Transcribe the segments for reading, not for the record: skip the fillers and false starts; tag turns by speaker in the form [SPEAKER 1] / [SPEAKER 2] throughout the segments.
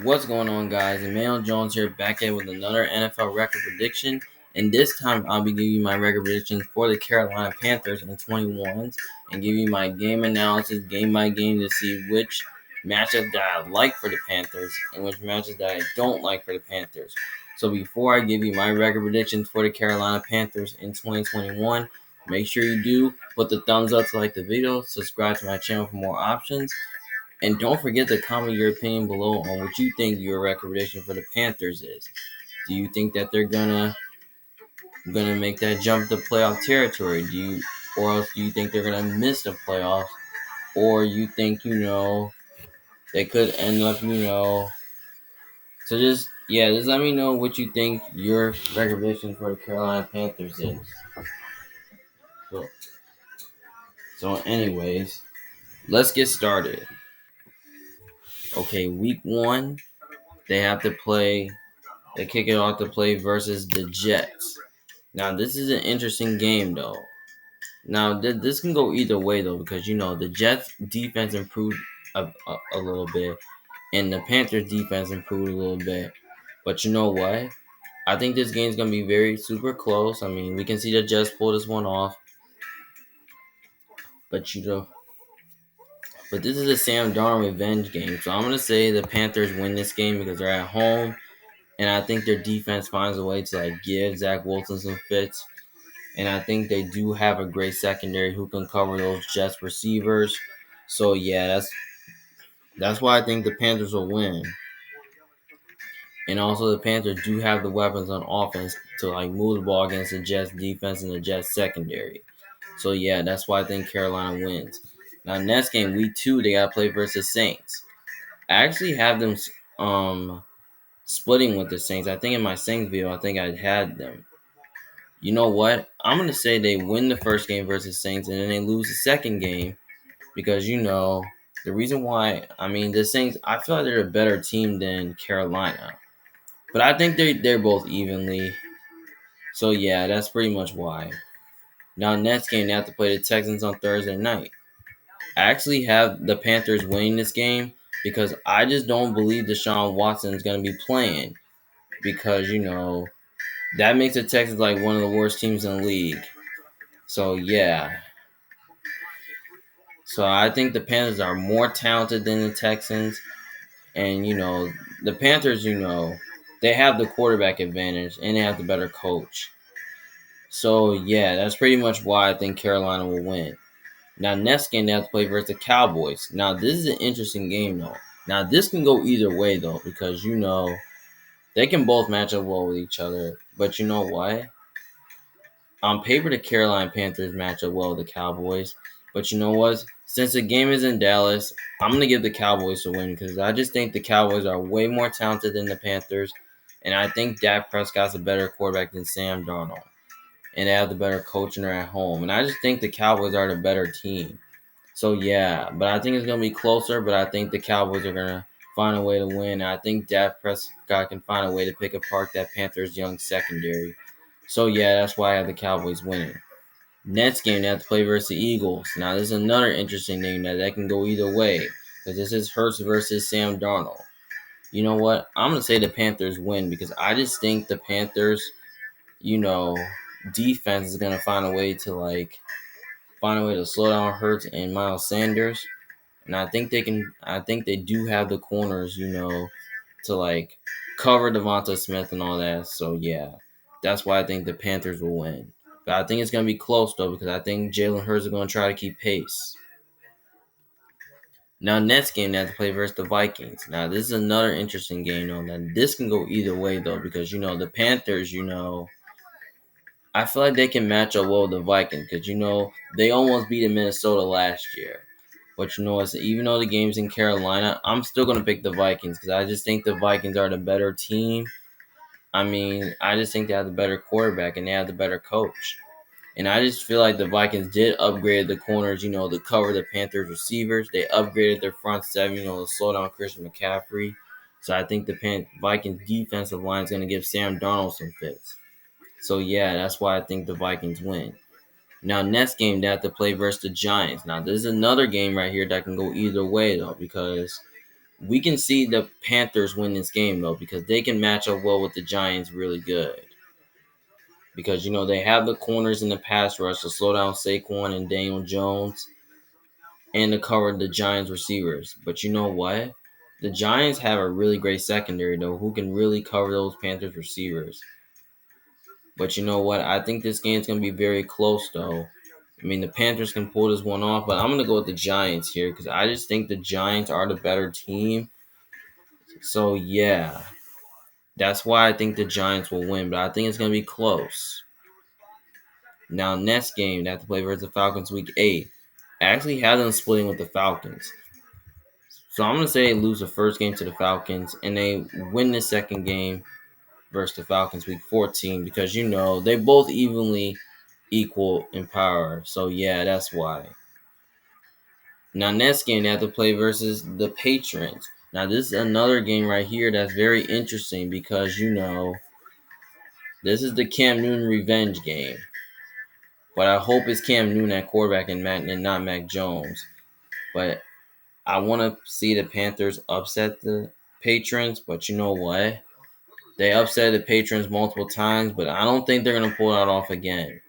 [SPEAKER 1] What's going on, guys? Emmanuel Jones here, back in with another NFL record prediction. And this time, I'll be giving you my record predictions for the Carolina Panthers in 21s and give you my game analysis, game by game, to see which matchup that I like for the Panthers and which matchups that I don't like for the Panthers. So, before I give you my record predictions for the Carolina Panthers in 2021, make sure you do put the thumbs up to like the video, subscribe to my channel for more options. And don't forget to comment your opinion below on what you think your recommendation for the Panthers is. Do you think that they're gonna make that jump to playoff territory? Or else do you think they're gonna miss the playoffs? Or you think they could end up So just let me know what you think your recommendation for the Carolina Panthers is. So anyways, let's get started. Okay, week 1, they have to play. They kick it off to play versus the Jets. Now, this is an interesting game, though. Now, this can go either way, though, because, the Jets' defense improved a little bit, and the Panthers' defense improved a little bit. But you know what? I think this game's going to be very super close. I mean, we can see the Jets pull this one off. But, but this is a Sam Darnold revenge game. So I'm going to say the Panthers win this game because they're at home. And I think their defense finds a way to give Zach Wilson some fits. And I think they do have a great secondary who can cover those Jets receivers. So yeah, that's why I think the Panthers will win. And also the Panthers do have the weapons on offense to move the ball against the Jets defense and the Jets secondary. So yeah, that's why I think Carolina wins. Now next game, week 2, they gotta play versus Saints. I actually have them splitting with the Saints. I think in my Saints video, I think I had them. You know what? I'm going to say they win the first game versus Saints and then they lose the second game because, the reason why, the Saints, I feel like they're a better team than Carolina. But I think they're both evenly. So, yeah, that's pretty much why. Now, next game, they have to play the Texans on Thursday night. I actually have the Panthers winning this game because I just don't believe Deshaun Watson is going to be playing because, that makes the Texans one of the worst teams in the league. So, yeah. So I think the Panthers are more talented than the Texans. And, the Panthers, they have the quarterback advantage and they have the better coach. So, yeah, that's pretty much why I think Carolina will win. Now, next game, they have to play versus the Cowboys. Now, this is an interesting game, though. Now, this can go either way, though, because, they can both match up well with each other. But you know what? On paper, the Carolina Panthers match up well with the Cowboys. But you know what? Since the game is in Dallas, I'm going to give the Cowboys the win because I just think the Cowboys are way more talented than the Panthers. And I think Dak Prescott's a better quarterback than Sam Darnold. And they have the better coach and they're at home. And I just think the Cowboys are the better team. So, yeah. But I think it's going to be closer. But I think the Cowboys are going to find a way to win. And I think Dak Prescott can find a way to pick apart that Panthers young secondary. So, yeah, that's why I have the Cowboys winning. Next game, they have to play versus the Eagles. Now, this is another interesting game that can go either way. Because this is Hurts versus Sam Darnold. You know what? I'm going to say the Panthers win because I just think the Panthers, defense is going to find a way to slow down Hurts and Miles Sanders. And I think they do have the corners, to cover Devonta Smith and all that. So yeah, that's why I think the Panthers will win. But I think it's gonna be close though because I think Jalen Hurts is gonna try to keep pace. Now next game they have to play versus the Vikings. Now this is another interesting game though. Now this can go either way though because the Panthers, I feel like they can match up well with the Vikings because they almost beat Minnesota last year. But even though the game's in Carolina, I'm still going to pick the Vikings because I just think the Vikings are the better team. I just think they have the better quarterback and they have the better coach. And I just feel like the Vikings did upgrade the corners, to cover the Panthers receivers. They upgraded their front seven, to slow down Christian McCaffrey. So I think the Vikings defensive line is going to give Sam Darnold some fits. So yeah, that's why I think the Vikings win. Now, next game, they have to play versus the Giants. Now, this is another game right here that can go either way, though, because We can see the Panthers win this game though because they can match up well with the Giants really good. Because they have the corners in the pass rush to slow down Saquon and Daniel Jones and to cover the Giants receivers. But you know what? The Giants have a really great secondary though who can really cover those Panthers receivers. But you know what? I think this game's gonna be very close though. I mean the Panthers can pull this one off, but I'm gonna go with the Giants here because I just think the Giants are the better team. So yeah. That's why I think the Giants will win, but I think it's gonna be close. Now next game they have to play versus the Falcons week 8. I actually have them splitting with the Falcons. So I'm gonna say they lose the first game to the Falcons and they win the second game versus the Falcons week 14 because they both evenly equal in power. So yeah, that's why. Now next game they have to play versus the Patriots. Now this is another game right here that's very interesting because this is the Cam Newton revenge game. But I hope it's Cam Newton at quarterback and not Mac Jones. But I want to see the Panthers upset the Patrons. But you know what? They upset the Patrons multiple times, but I don't think they're going to pull that off again.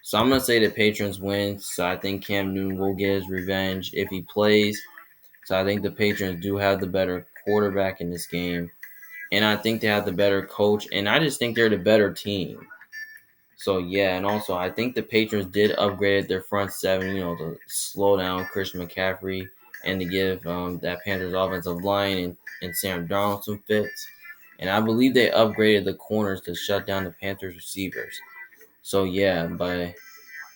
[SPEAKER 1] So I'm going to say the Patrons win. So I think Cam Newton will get his revenge if he plays. So I think the Patrons do have the better quarterback in this game. And I think they have the better coach. And I just think they're the better team. So yeah, and also I think the Patriots did upgrade their front seven, to slow down Christian McCaffrey and to give that Panthers offensive line and Sam Darnold some fits. And I believe they upgraded the corners to shut down the Panthers receivers. So yeah, but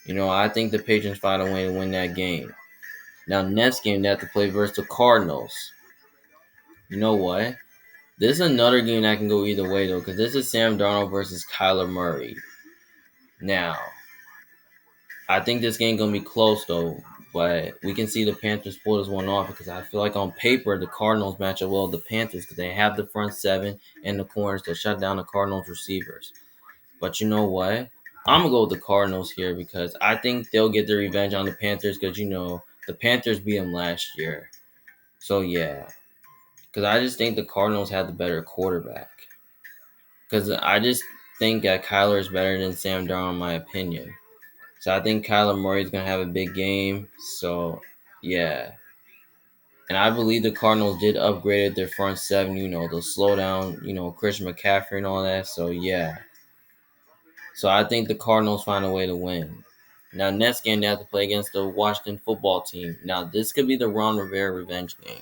[SPEAKER 1] I think the Patriots find a way to win that game. Now next game they have to play versus the Cardinals. You know what? This is another game that can go either way though, because this is Sam Darnold versus Kyler Murray. Now, I think this game gonna be close though, but we can see the Panthers pull this one off because I feel like on paper the Cardinals match up well with the Panthers because they have the front seven and the corners to shut down the Cardinals receivers. But you know what? I'm gonna go with the Cardinals here because I think they'll get their revenge on the Panthers because the Panthers beat them last year. So yeah, because I just think the Cardinals have the better quarterback. Because I just think that Kyler is better than Sam Darnold in my opinion. So I think Kyler Murray is going to have a big game. So, yeah. And I believe the Cardinals did upgrade their front seven, to slow down, Christian McCaffrey and all that. So, yeah. So I think the Cardinals find a way to win. Now, next game, they have to play against the Washington football team. Now, this could be the Ron Rivera revenge game.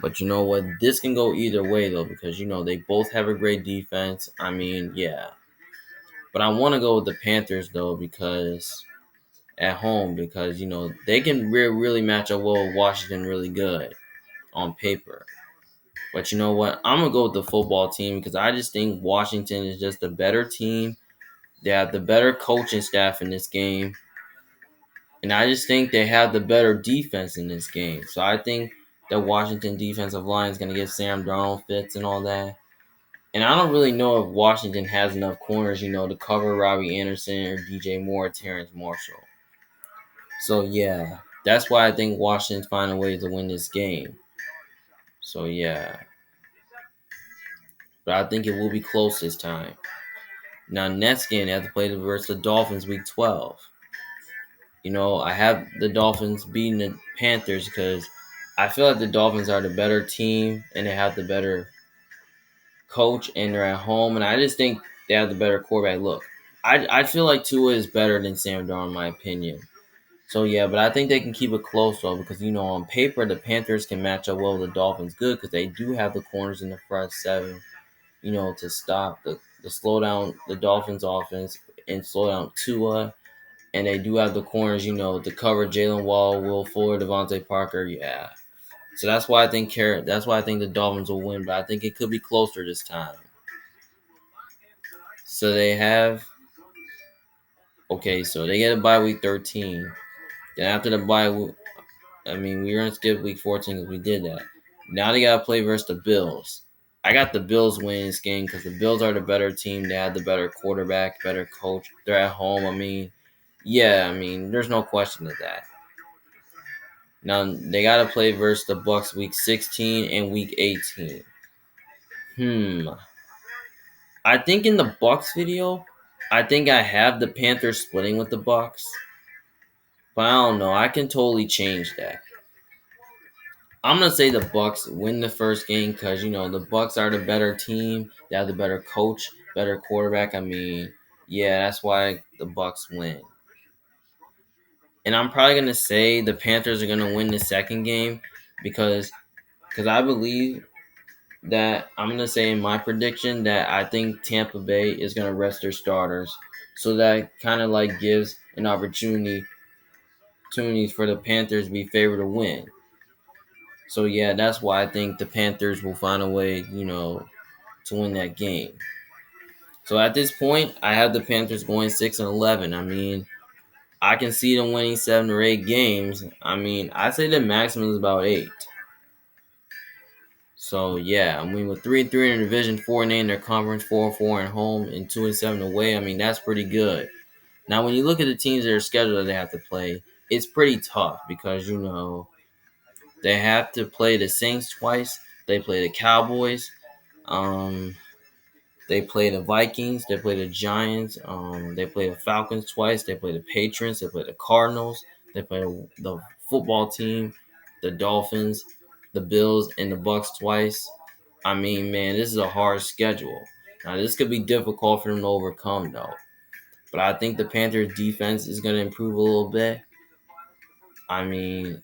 [SPEAKER 1] But you know what? This can go either way, though, because, they both have a great defense. I mean, yeah. But I want to go with the Panthers, though, because at home because they can really match up well with Washington really good on paper. But you know what? I'm gonna go with the football team because I just think Washington is just a better team. They have the better coaching staff in this game, and I just think they have the better defense in this game. So I think the Washington defensive line is gonna give Sam Darnold fits and all that. And I don't really know if Washington has enough corners, to cover Robbie Anderson or DJ Moore or Terrence Marshall. So yeah, that's why I think Washington's find a way to win this game. So yeah, but I think it will be close this time. Now next game they have to play versus the Dolphins week 12. I have the Dolphins beating the Panthers because I feel like the Dolphins are the better team and they have the better coach and they're at home and I just think they have the better quarterback. Look, I feel like Tua is better than Sam Darnold in my opinion. So yeah, but I think they can keep it close though because on paper the Panthers can match up well with the Dolphins good because they do have the corners in the front seven, to stop the slow down the Dolphins offense and slow down Tua, and they do have the corners, to cover Jalen Wall, Will Fuller, Devontae Parker. Yeah, so that's why I think the Dolphins will win, but I think it could be closer this time. So they have so they get a bye week 13. Then after the bye, we were going to skip week 14 because we did that. Now they got to play versus the Bills. I got the Bills winning this game because the Bills are the better team. They have the better quarterback, better coach. They're at home. There's no question of that. Now they gotta play versus the Bucks week 16 and week 18. Hmm. I think in the Bucks video, I think I have the Panthers splitting with the Bucks, but I don't know. I can totally change that. I'm gonna say the Bucks win the first game because the Bucks are the better team. They have the better coach, better quarterback. I mean, yeah, that's why the Bucks win. And I'm probably gonna say the Panthers are gonna win the second game because I believe that I'm gonna say in my prediction that I think Tampa Bay is gonna rest their starters, so that kind of like gives an opportunity for the Panthers to be favored to win. So yeah, that's why I think the Panthers will find a way, to win that game. So at this point, I have the Panthers going 6-11. I mean, I can see them winning 7 or 8 games. I mean, I'd say the maximum is about 8. So yeah, I mean, with 3-3 in the division, 4-8 in their conference, 4-4 at home, and 2-7 away. I mean, that's pretty good. Now, when you look at the teams that are scheduled that they have to play, it's pretty tough because they have to play the Saints twice. They play the Cowboys. Um, they play the Vikings. They play the Giants. They play the Falcons twice. They play the Patriots. They play the Cardinals. They play the football team, the Dolphins, the Bills, and the Bucks twice. I mean, man, this is a hard schedule. Now, this could be difficult for them to overcome, though. But I think the Panthers' defense is going to improve a little bit. I mean,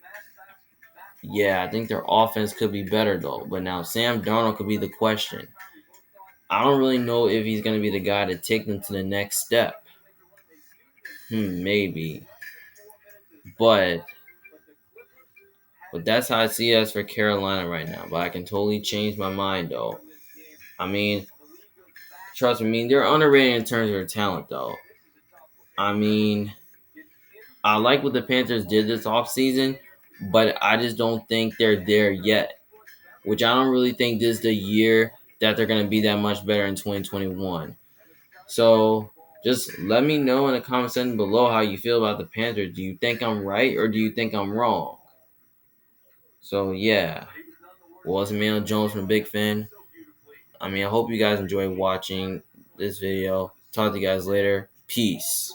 [SPEAKER 1] yeah, I think their offense could be better, though. But now Sam Darnold could be the question. I don't really know if he's going to be the guy to take them to the next step. Maybe. But that's how I see us for Carolina right now. But I can totally change my mind, though. I mean, trust me, they're underrated in terms of their talent, though. I mean, I like what the Panthers did this offseason, but I just don't think they're there yet. Which I don't really think this is the year that they're going to be that much better in 2021. So just let me know in the comment section below how you feel about the Panthers. Do you think I'm right or do you think I'm wrong? So yeah, well, it's Emmanuel Jones from Big Fan. I mean, I hope you guys enjoy watching this video. Talk to you guys later. Peace.